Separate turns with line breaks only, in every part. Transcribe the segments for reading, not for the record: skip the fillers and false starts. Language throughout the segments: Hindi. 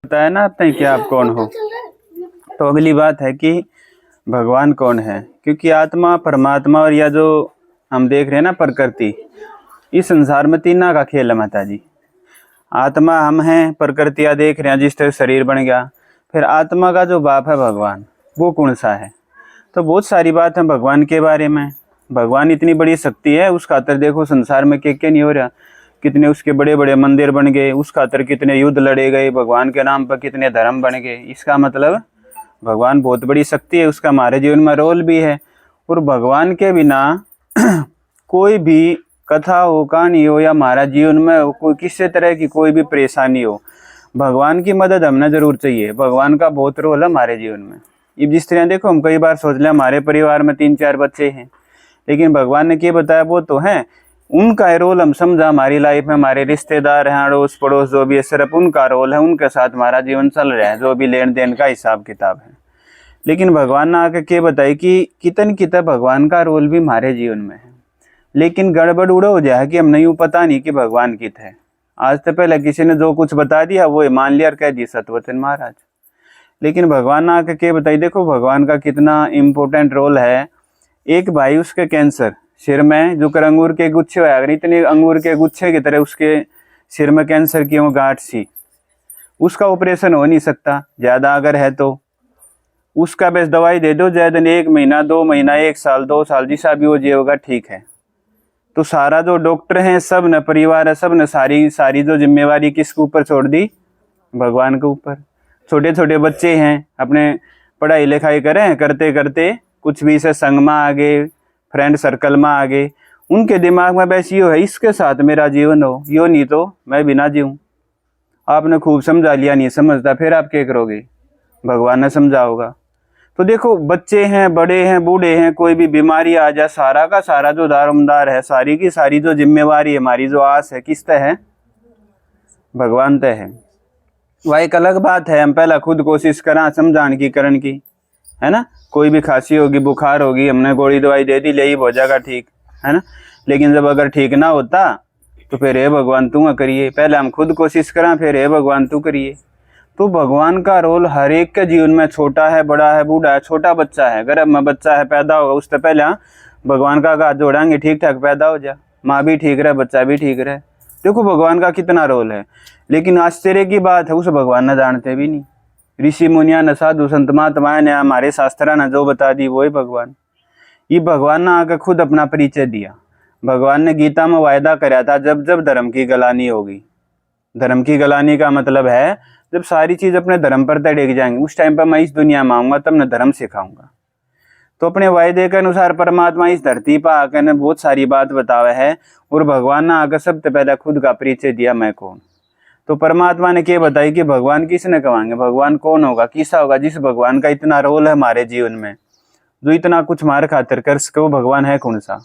बताया ना आपने कि आप कौन हो। तो अगली बात है कि भगवान कौन है, क्योंकि आत्मा परमात्मा और या जो हम देख रहे हैं ना प्रकृति, इस संसार में तीनों का खेल है माता जी। आत्मा हम हैं, प्रकृतियाँ देख रहे हैं जिस तरह शरीर बन गया, फिर आत्मा का जो बाप है भगवान, वो कौन सा है। तो बहुत सारी बात है भगवान के बारे में। भगवान इतनी बड़ी शक्ति है, उस खातर देखो संसार में क्या नहीं हो रहा, कितने उसके बड़े बड़े मंदिर बन गए, उस खातर कितने युद्ध लड़े गए, भगवान के नाम पर कितने धर्म बन गए। इसका मतलब भगवान बहुत बड़ी शक्ति है, उसका हमारे जीवन में रोल भी है। और भगवान के बिना कोई भी कथा हो, कहानी हो या हमारा जीवन में कोई किसी तरह की कोई भी परेशानी हो, भगवान की मदद हमें जरूर चाहिए। भगवान का बहुत रोल है हमारे जीवन में। ये जिस तरह देखो, हम कई बार सोच लें हमारे परिवार में 3-4 बच्चे हैं, लेकिन भगवान ने क्या बताया वो तो है, उनका रोल हम समझा हमारी लाइफ में, हमारे रिश्तेदार हैं, अड़ोस पड़ोस जो भी है, सिर्फ उनका रोल है, उनके साथ हमारा जीवन चल रहा है, जो भी लेन देन का हिसाब किताब है। लेकिन भगवान ने आके क्या बताई कि कितन भगवान का रोल भी हमारे जीवन में है। लेकिन गड़बड़ उड़ा हो जाए कि हम नहीं पता नहीं कि भगवान कित है। आज तो पहले किसी ने जो कुछ बता दिया वो मान लिया और कह दी सतवचन महाराज। लेकिन भगवान ने आके क्या बताई, देखो भगवान का कितना इम्पोर्टेंट रोल है। एक भाई, उसके कैंसर सिर में, जो कर अंगूर के गुच्छे हुआ, अगर इतने अंगूर के गुच्छे की तरह उसके सिर में कैंसर की वो गांठ सी, उसका ऑपरेशन हो नहीं सकता ज़्यादा अगर है तो। उसका बस दवाई दे दो, ज़्यादा 1 महीना 2 महीना 1 साल 2 साल जिसा भी वो जिएगा ठीक है। तो सारा जो डॉक्टर हैं, सब ने परिवार है, सब ने सारी जो जिम्मेवारी किसके ऊपर छोड़ दी, भगवान के ऊपर। छोटे छोटे बच्चे हैं, अपने पढ़ाई लिखाई करें, करते करते कुछ भी से संग में आ गए, फ्रेंड सर्कल में आ गए, उनके दिमाग में बस यो है इसके साथ मेरा जीवन हो, यो नहीं तो मैं बिना जीऊँ। आपने खूब समझा लिया, नहीं समझता फिर आप क्या करोगे, भगवान ने समझा होगा। तो देखो बच्चे हैं, बड़े हैं, बूढ़े हैं, कोई भी बीमारी आ जाए, सारा का सारा जो दारोमदार है, सारी की सारी जो जिम्मेवारी है, हमारी जो आस है, किस तय है, भगवान तय है। वह एक अलग बात है, हम पहला खुद कोशिश करें समझाने की, करण की, है ना। कोई भी खांसी होगी, बुखार होगी, हमने गोली दवाई दे दी, ले ही हो जाएगा ठीक, है ना। लेकिन जब अगर ठीक ना होता तो फिर हे भगवान तू करिए, पहले हम खुद कोशिश करें, फिर हे भगवान तू करिए। तो भगवान का रोल हर एक के जीवन में, छोटा है, बड़ा है, बूढ़ा है, छोटा बच्चा है, गर्भ में बच्चा है पैदा होगा, उससे पहले भगवान का हाथ जोड़ेंगे ठीक ठाक पैदा हो जाए, माँ भी ठीक रहे, बच्चा भी ठीक रहे। देखो भगवान का कितना रोल है। लेकिन आश्चर्य की बात है, उस भगवान ने जानते भी नहीं। ऋषि मुनिया ने, साधु संत महात्माएं ने, हमारे शास्त्रा ने जो बता दी वो ही भगवान। ये भगवान ने आकर खुद अपना परिचय दिया। भगवान ने गीता में वायदा कराया था, जब जब धर्म की गलानी होगी, धर्म की गलानी का मतलब है जब सारी चीज अपने धर्म पर टेक जाएंगे, उस टाइम पर मैं इस दुनिया में आऊंगा, तब मैं धर्म सिखाऊंगा। तो अपने वायदे के अनुसार परमात्मा इस धरती पर आकर ने बहुत सारी बात बतावे है, और भगवान ने आकर सबसे पहले खुद का परिचय दिया, मैं कौन। तो परमात्मा ने क्या बताई कि भगवान किसने कहेंगे, भगवान कौन होगा, किसा होगा। जिस भगवान का इतना रोल है हमारे जीवन में, जो इतना कुछ हमारे खातिर कर सके, वो भगवान है कौन सा।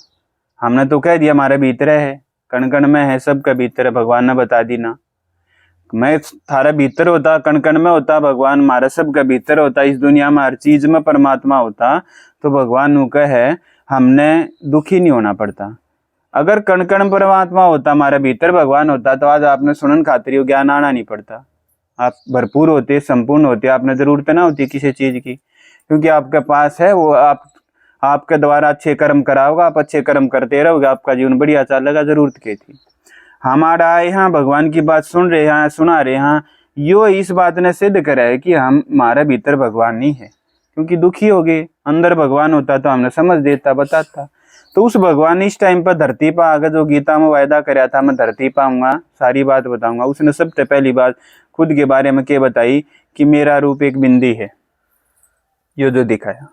हमने तो कह दिया हमारे भीतर है, कण कण में है, सबका भीतर है, भगवान ने बता दी ना। मैं थारा भीतर होता, कण कण में होता, भगवान हमारा सबका भीतर होता, इस दुनिया में हर चीज में परमात्मा होता, तो भगवान नु कहे हमने दुखी नहीं होना पड़ता। अगर कण कण परमात्मा होता, हमारे भीतर भगवान होता, तो आज आपने सुनन खातिर ज्ञान आना नहीं पड़ता, आप भरपूर होते, संपूर्ण होते, आपने जरूरत ना होती किसी चीज की, क्योंकि आपके पास है वो। आपके द्वारा अच्छे कर्म कराओगे, आप अच्छे कर्म करते रहोगे, आपका जीवन बढ़िया चलेगा। जरूरत क्या थी हमारा यहाँ भगवान की बात सुन रहे हैं, सुना रहे हैं, यो इस बात ने सिद्ध करा है कि हम हमारे भीतर भगवान नहीं है। क्योंकि दुखी हो गए, अंदर भगवान होता तो हमने समझ देता, बताता। तो उस भगवान ने इस टाइम पर धरती पर आगे जो गीता में वायदा कराया था, मैं धरती पर आऊंगा, सारी बात बताऊंगा, उसने सबसे पहली बात खुद के बारे में क्या बताई कि मेरा रूप एक बिंदी है। ये जो दिखाया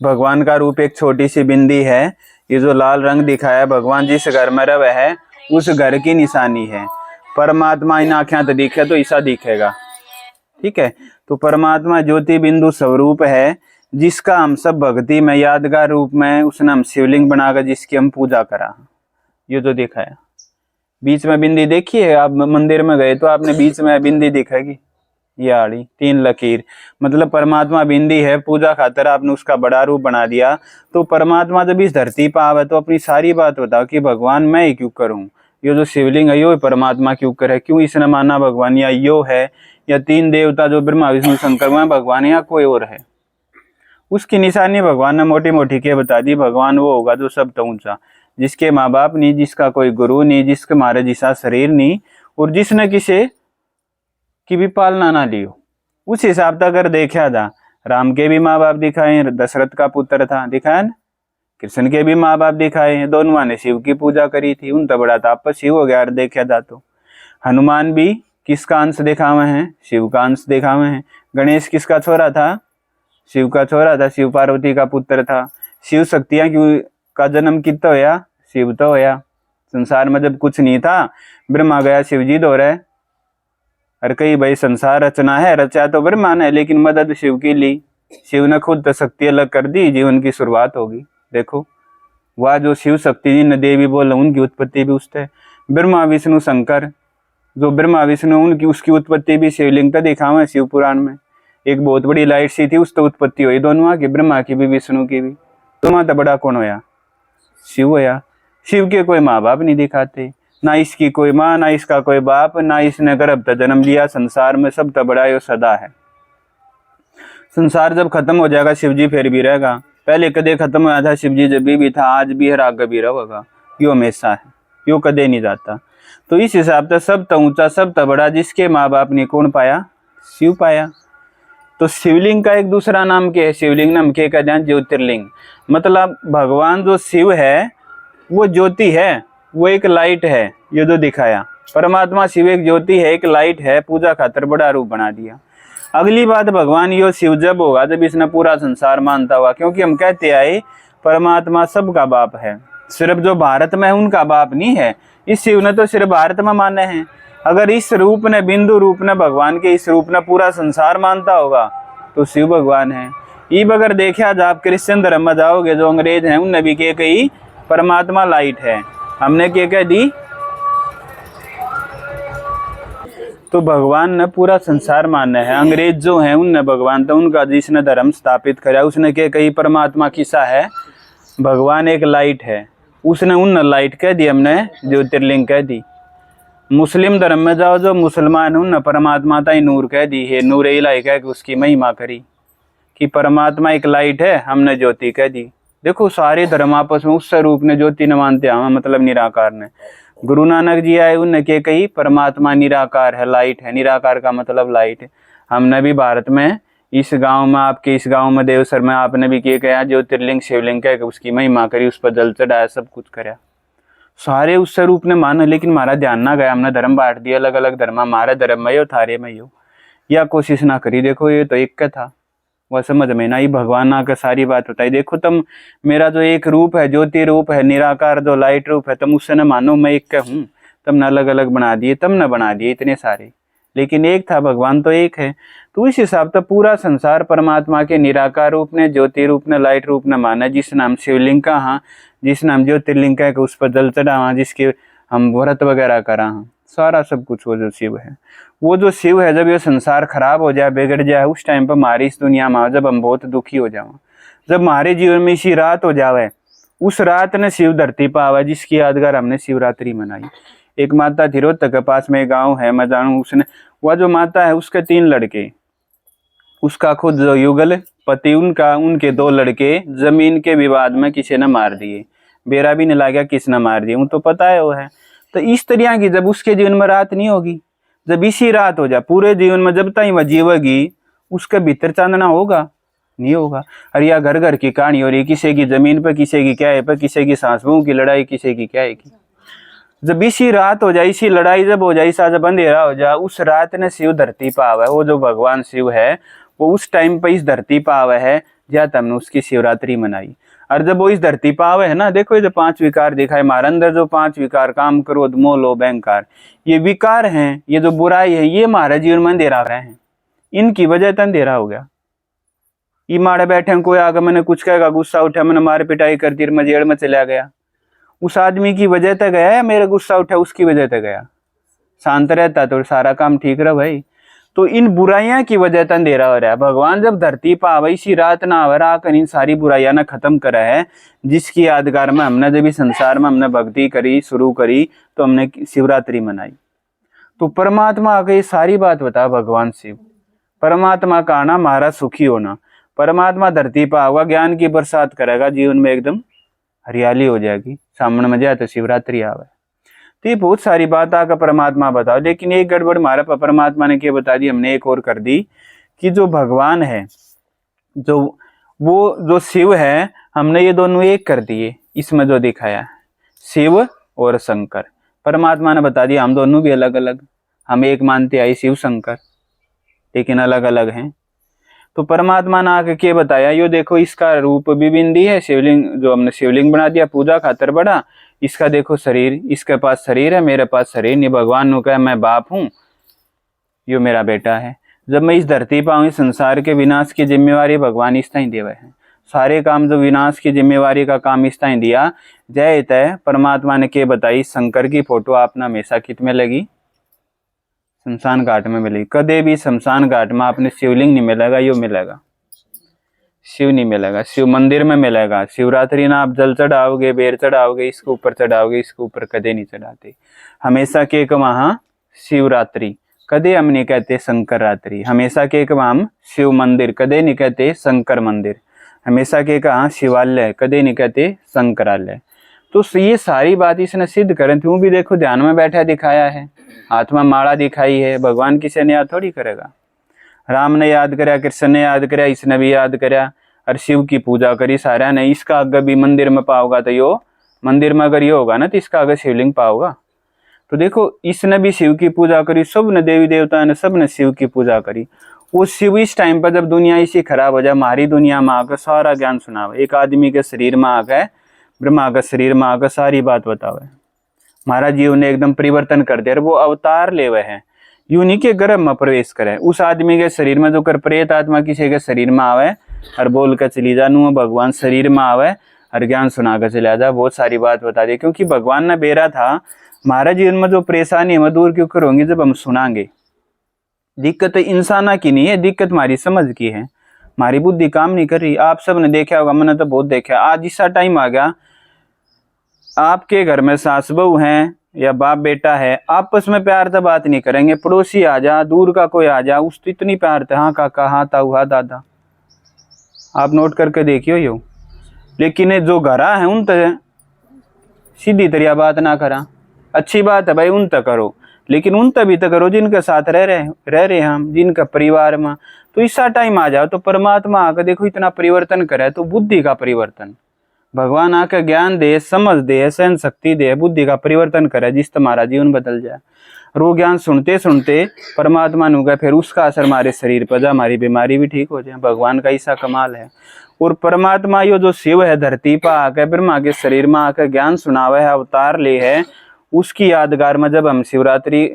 भगवान का रूप एक छोटी सी बिंदी है। ये जो लाल रंग दिखाया, भगवान जिस घर में रहे है उस घर की निशानी है। परमात्मा इन आँखें तो दिखे तो ऐसा दिखेगा, ठीक है। तो परमात्मा ज्योति बिंदु स्वरूप है, जिसका हम सब भक्ति में यादगार रूप में उसने हम शिवलिंग बनाकर जिसकी हम पूजा करा। ये जो दिखाया बीच में बिंदी देखिए, आप मंदिर में गए तो आपने बीच में बिंदी दिखेगी, ये आड़ी 3 लकीर, मतलब परमात्मा बिंदी है। पूजा खातर आपने उसका बड़ा रूप बना दिया। तो परमात्मा जब इस धरती पर आवे तो अपनी सारी बात बताओ कि भगवान मैं ही क्यों करूं, ये जो शिवलिंग है यो परमात्मा क्यों करे, क्यों इसने माना भगवान या यो है, या 3 देवता जो ब्रह्मा विष्णु शंकर वह भगवान या कोई और है। उसकी निशानी भगवान ने मोटी मोटी के बता दी। भगवान वो होगा जो सबसे ऊंचा, जिसके माँ बाप नहीं, जिसका कोई गुरु नहीं, जिसके मारे जिसा शरीर नहीं, और जिसने किसी की भी पालना ना ली हो। उस हिसाब से अगर देखा था, राम के भी माँ बाप दिखाए, दशरथ का पुत्र था दिखाया ना, कृष्ण के भी माँ बाप दिखाए, दोनों ने शिव की पूजा करी थी, उन तो बड़ा तापस शिव हो गया। और देखा जा तो हनुमान भी किसका अंश देखा हुए हैं? शिव का अंश देखा हुए हैं। गणेश किसका छोरा था? शिव का छोरा था, शिव पार्वती का पुत्र था। शिव शक्तियां का जन्म कितना होया? शिव तो होया। संसार में जब कुछ नहीं था, ब्रह्मा गया शिव जी दो रहे। और कई भाई संसार रचना है, रचा तो ब्रह्मा ने, लेकिन मदद शिव की ली। शिव ने खुद तो शक्ति अलग कर दी, जीवन की शुरुआत होगी। देखो वह जो शिव शक्ति जिन देवी बोल उनकी उत्पत्ति भी उससे। ब्रह्मा विष्णु शंकर, जो ब्रह्मा विष्णु उनकी उसकी उत्पत्ति भी शिवलिंग का देखा हुआ है शिव पुराण में। एक बहुत बड़ी लाइट सी थी, उससे उत्पत्ति हुई दोनों की, ब्रह्मा की भी विष्णु की भी। दोनों तो बड़ा कौन होया? शिव होया। शिव के कोई माँ बाप नहीं दिखाते, ना इसकी कोई माँ, ना इसका कोई बाप, ना इसने गर्भ तक जन्म लिया। संसार में सब तो बड़ा यो सदा है। संसार जब खत्म हो जाएगा शिव जी फिर भी रहेगा। पहले कदे खत्म हुआ था शिव जी जब भी था, आज भी है, आगे भी रहेगा। यो हमेशा है, यो कदे नहीं जाता। तो इस हिसाब से सब तो ऊंचा, सब तो बड़ा, जिसके माँ बाप ने कौन पाया? शिव पाया। तो शिवलिंग का एक दूसरा नाम क्या है? शिवलिंग नाम के का ध्यान ज्योतिर्लिंग। मतलब भगवान जो शिव है वो ज्योति है, वो एक लाइट है। ये जो दिखाया परमात्मा शिव एक ज्योति है, एक लाइट है, पूजा खातर बड़ा रूप बना दिया। अगली बात, भगवान यो शिव जब होगा जब इसने पूरा संसार मानता हुआ, क्योंकि हम कहते आए परमात्मा सबका बाप है, सिर्फ जो भारत में है उनका बाप नहीं है। इस शिव ने तो सिर्फ भारत में माने हैं। अगर इस रूप ने, बिंदु रूप ने, भगवान के इस रूप ने पूरा संसार मानता होगा तो शिव भगवान है। ईब अगर देखा जाए, आप क्रिश्चियन धर्म में जाओगे, जो अंग्रेज हैं उनने भी के कही परमात्मा लाइट है, हमने क्या कह दी? तो भगवान ने पूरा संसार मानना है। अंग्रेज जो हैं उनने भगवान तो उनका जिसने धर्म स्थापित करा उसने क्या कही? परमात्मा किसा है? भगवान एक लाइट है। उसने उन लाइट कह दी, हमने ज्योतिर्लिंग कह दी। मुस्लिम धर्म में जाओ, जो मुसलमान उन परमात्मा ताई नूर कह दी है, नूर इलाही कह के उसकी महिमा करी कि परमात्मा एक लाइट है, हमने ज्योति कह दी। देखो सारे धर्म आपस में उस स्वरूप ने ज्योति न मानते हैं, मतलब निराकार ने। गुरु नानक जी आए, उनने क्या कही? परमात्मा निराकार है, लाइट है। निराकार का मतलब लाइट है। हमने भी भारत में इस गांव में, आपके इस गांव में देवसर में, आपने भी क्या कहा? ज्योतिर्लिंग शिवलिंग कह के उसकी महिमा करी, उस पर जल चढ़ाया, सब कुछ करा। सारे उस स्वरूप ने माना, लेकिन हमारा ध्यान ना गया। हमने धर्म बांट दिया अलग अलग धर्म, हमारे धर्म में यो, थारे में यो, या कोशिश ना करी। देखो ये तो एक का था, वह समझ में ना ही भगवान ना का सारी बात बताई। देखो तुम मेरा जो एक रूप है, ज्योति रूप है, निराकार जो लाइट रूप है, तुम उससे न मानो मैं एक का हूँ। तुमने अलग अलग बना दिए, तुमने बना दिए इतने सारे, लेकिन एक था, भगवान तो एक है। तो इस हिसाब से पूरा संसार परमात्मा के निराकार रूप ने, ज्योति रूप ने, लाइट रूप ने माना। जिस नाम शिवलिंग का हाँ, जिस नाम ज्योतिर्लिंग का उस पर जल चढ़ा हाँ, जिसके हम व्रत वगैरह करा हाँ, सारा सब कुछ वो जो शिव है। वो जो शिव है, जब ये संसार खराब हो जाए, बिगड़ जाए, उस टाइम पर हमारी इस दुनिया में जब हम बहुत दुखी हो जाओ, जब हमारे जीवन में इसी रात हो जावे, उस रात ने शिव धरती पर आवा, जिसकी यादगार हमने शिवरात्रि मनाई। एक माता थी, रोहतक के पास में गांव है, मैं जानू, उसने, वह जो माता है उसके 3 लड़के, उसका खुद जो युगल पति, उनका, उनके 2 लड़के जमीन के विवाद में किसी ने मार दिए। बेरा भी नहीं लगा किसने मार दिए, वो तो पता है वो है। तो इस तरह की जब उसके जीवन में रात नहीं होगी, जब इसी रात हो जाए पूरे जीवन में, जब तक वह जीवेगी उसके भीतर चांदना होगा? नहीं होगा। अरे या घर घर की कहानी हो रही, किसी की जमीन पर, किसी की क्या है पर, किसी की सांस बहू की लड़ाई, किसी की क्या है की। जब इसी रात हो जाए, इसी लड़ाई जब हो जाए, इसा जब अंधेरा हो जाए, उस रात ने शिव धरती पर आवा है। वो जो भगवान शिव है वो उस टाइम पर इस धरती पर आवा है, जहाँ हमने उसकी शिवरात्रि मनाई। और जब वो इस धरती पर आवे है ना, देखो ये जो 5 विकार दिखाए हमारे अंदर, जो 5 विकार, काम, क्रोध, मोह, लोभ, अहंकार, ये विकार हैं, ये जो बुराई है, ये हमारे जीवन में अंधेरा रहे हैं। इनकी वजह से अंधेरा हो गया। ये मारे बैठे कोई आगे मैंने कुछ कहेगा, गुस्सा उठा, मैंने मार पिटाई कर दी, मैं जेल में चला गया, उस आदमी की वजह से गया या मेरा गुस्सा उठा उसकी वजह से गया? शांत रहता तो सारा काम ठीक रहा भाई। तो इन बुराइयां की वजह से अंधेरा हो रहा है। भगवान जब धरती पर आवा, इसी रात ना आवा, आकर इन सारी बुराइयां ना खत्म करा है, जिसकी यादगार में हमने जब इस संसार में हमने भक्ति करी, शुरू करी, तो हमने शिवरात्रि मनाई। तो परमात्मा आके ये सारी बात बता भगवान शिव। परमात्मा का आना हमारा सुखी होना। परमात्मा धरती पर आएगा, ज्ञान की बरसात करेगा, जीवन में एकदम हरियाली हो जाएगी। सामने में जाए तो शिवरात्रि आवे। तो ये बहुत सारी बात आकर परमात्मा बताओ, लेकिन एक गड़बड़ हमारा परमात्मा ने क्या बता दी, हमने एक और कर दी कि जो भगवान है, जो शिव है, हमने ये दोनों एक कर दिए। इसमें जो दिखाया शिव और शंकर, परमात्मा ने बता दिया हम दोनों भी अलग अलग, हम एक मानते आई शिव शंकर, लेकिन अलग अलग हैं। तो परमात्मा ने आके क्या बताया, यो देखो इसका रूप भी बिंदी है, शिवलिंग जो हमने शिवलिंग बना दिया पूजा खातर बड़ा, इसका देखो शरीर, इसके पास शरीर है, मेरे पास शरीर नहीं। भगवान ने कहा मैं बाप हूँ, यो मेरा बेटा है। जब मैं इस धरती पर आऊँ, संसार के विनाश की जिम्मेवारी भगवान इस तरह देवे है। सारे काम जो विनाश की जिम्मेवारी का काम इस तरह दिया। जय तय परमात्मा ने क्या बताई, शंकर की फोटो आपने हमेशा कित में लगी, शमशान घाट में मिलेगी। कदे भी शमशान घाट में आपने शिवलिंग नहीं मिलेगा, यो मिलेगा शिव नहीं मिलेगा, शिव मंदिर में मिलेगा। शिवरात्रि ना आप जल चढ़ाओगे, बेर चढ़ाओगे, इसके ऊपर चढ़ाओगे, इसके ऊपर कदे नहीं चढ़ाते। हमेशा के वहाँ शिवरात्रि, कदे हम नहीं कहते शंकर रात्रि। हमेशा के हम शिव मंदिर, कदे नहीं कहते शंकर मंदिर। हमेशा के कहा शिवालय, कदे नहीं कहते शंकरालय। तो ये सारी बात इसने सिद्ध करें। तू भी देखो ध्यान में बैठा दिखाया है, हाथ में माला दिखाई है। भगवान किसी ने याद थोड़ी करेगा। राम ने याद कराया, कृष्ण ने याद कराया, इसने भी याद कराया, और शिव की पूजा करी सारा ने। इसका अगर भी मंदिर में पाओगा तो यो मंदिर में अगर ये होगा ना तो इसका अगर शिवलिंग पाओगा। तो देखो इसने भी शिव की पूजा करी, सब ने देवी देवता ने सब ने शिव की पूजा करी। वो शिव इस टाइम पर जब दुनिया इसी खराब हो जाए, हमारी दुनिया में आकर सारा ज्ञान सुनावे। एक आदमी के शरीर में आकर, ब्रह्मा के शरीर में आकर सारी बात बतावे। हमारा जीवन एकदम परिवर्तन कर दे। वो अवतार ले हुए हैं, यूं नहीं के गर्भ में प्रवेश करे। उस आदमी के शरीर में जो कर प्रेत आत्मा किसी के शरीर में आवे और बोल कर चली जा, नू भगवान शरीर में आवे और ज्ञान सुना कर चला जा, बहुत सारी बात बता दी। क्योंकि भगवान ने बेरा था हमारे जीवन में जो परेशानी है दूर क्यों करोगे जब हम सुनाएंगे। दिक्कत इंसाना की नहीं है, दिक्कत हमारी समझ की है। हमारी बुद्धि काम नहीं कर रही। आप सब ने देखा होगा, मैंने तो बहुत देखा। आज ऐसा टाइम आ गया, आपके घर में सास बहू हैं या बाप बेटा है, आपस में प्यार से बात नहीं करेंगे। पड़ोसी आ जा, दूर का कोई आ जा, उसको इतनी प्यार थे, हाँ काका, हाँ ताऊ, हाँ दादा। आप नोट करके देखियो यो। लेकिन जो घरा है उन तक सीधी तरह बात ना करा। अच्छी बात है भाई, उन तक करो, लेकिन उन तभी तक करो जिनके साथ रह रहे हम, जिनका परिवार में। तो ऐसा टाइम आ जाओ तो परमात्मा आकर देखो इतना परिवर्तन करे। तो बुद्धि का परिवर्तन भगवान आकर ज्ञान दे, समझ दे, सहन शक्ति दे, बुद्धि का परिवर्तन करे, जिस तुम्हारा जीवन बदल जाए। और वो ज्ञान सुनते सुनते परमात्मा नु गए, फिर उसका असर हमारे शरीर पर जा, हमारी बीमारी भी ठीक हो जाए। भगवान का ऐसा कमाल है। और परमात्मा यो जो शिव है धरती पर आकर ब्रह्मा के शरीर में आकर ज्ञान सुनावे है, अवतार ले है। उसकी यादगार में जब हम शिवरात्रि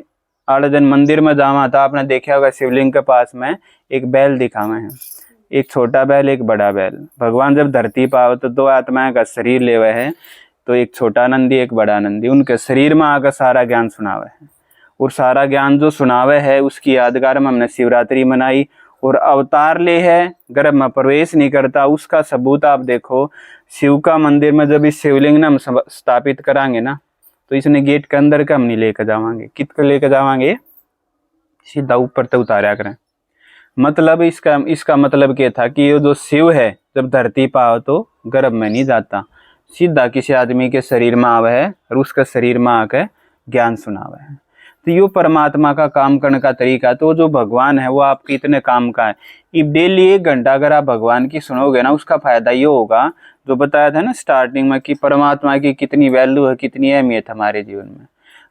आठ दिन मंदिर में जावा था, आपने देखा होगा शिवलिंग के पास में एक बैल दिखावे हैं, एक छोटा बैल एक बड़ा बैल। भगवान जब धरती पर आओ तो दो आत्माएं का शरीर ले हुए हैं, तो एक छोटा नंदी एक बड़ा नंदी, उनके शरीर में आकर सारा ज्ञान सुनावे है। और सारा ज्ञान जो सुनावे है उसकी यादगार में हमने शिवरात्रि मनाई। और अवतार ले है, गर्भ में प्रवेश नहीं करता, उसका सबूत आप देखो। शिव का मंदिर में जब इस शिवलिंग ने हम स्थापित कराएंगे ना, तो इसने गेट के अंदर का हम नहीं लेकर जावांगे, कितने लेकर जावांगे, सीधा ऊपर तक उतारा करें। मतलब इसका मतलब क्या था कि ये जो शिव है जब धरती पर आओ तो गर्भ में नहीं जाता, सीधा किसी आदमी के शरीर में आवे है और उसके शरीर में आकर ज्ञान सुनावे है। तो यो परमात्मा का काम करने का तरीका। तो जो भगवान है वो आपके इतने काम का है। ये डेली 1 घंटा अगर आप भगवान की सुनोगे ना, उसका फायदा ये होगा जो बताया था ना स्टार्टिंग में कि परमात्मा की कितनी वैल्यू है, कितनी अहमियत हमारे जीवन में।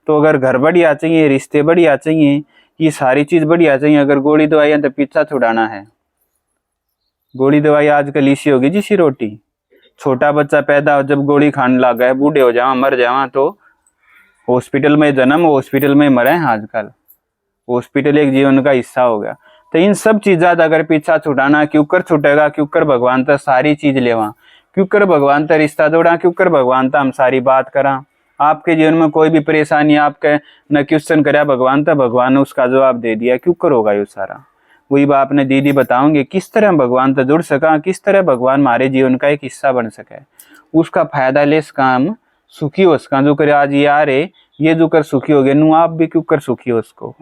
तो अगर घर बढ़िया चाहिए, रिश्ते बढ़िया चाहिए, ये सारी चीज बढ़िया चाहिए। अगर गोली दवाई तो पीछा छुड़ाना है, गोली दवाई आजकल इसी होगी जिसी रोटी। छोटा बच्चा पैदा हो जब गोली खाने लगा है, बूढ़े हो जावा मर जावा तो हॉस्पिटल में जन्म, हॉस्पिटल में मरे हैं आजकल। हॉस्पिटल एक जीवन का हिस्सा हो गया। तो इन सब चीजा अगर पीछा छुटाना, क्यों कर छुटेगा, क्यों कर भगवान तक सारी चीज लेवा, क्यों कर भगवान तक रिश्ता जोड़ा, क्यों कर भगवान तक हम सारी बात करा। आपके जीवन में कोई भी परेशानी आपके न क्वेश्चन कराया भगवान तक, भगवान ने उसका जवाब दे दिया, क्यों कर होगा ये सारा। वही बात अपने दीदी बताओगे किस तरह भगवान तक जुड़ सका, किस तरह भगवान हमारे जीवन का एक हिस्सा बन सके, उसका फायदा ले सका, हम सुखी हो सका। जो करे आज ये आ रहे ये जो कर सुखी हो गए नू आप भी क्यों कर सुखी हो उसको।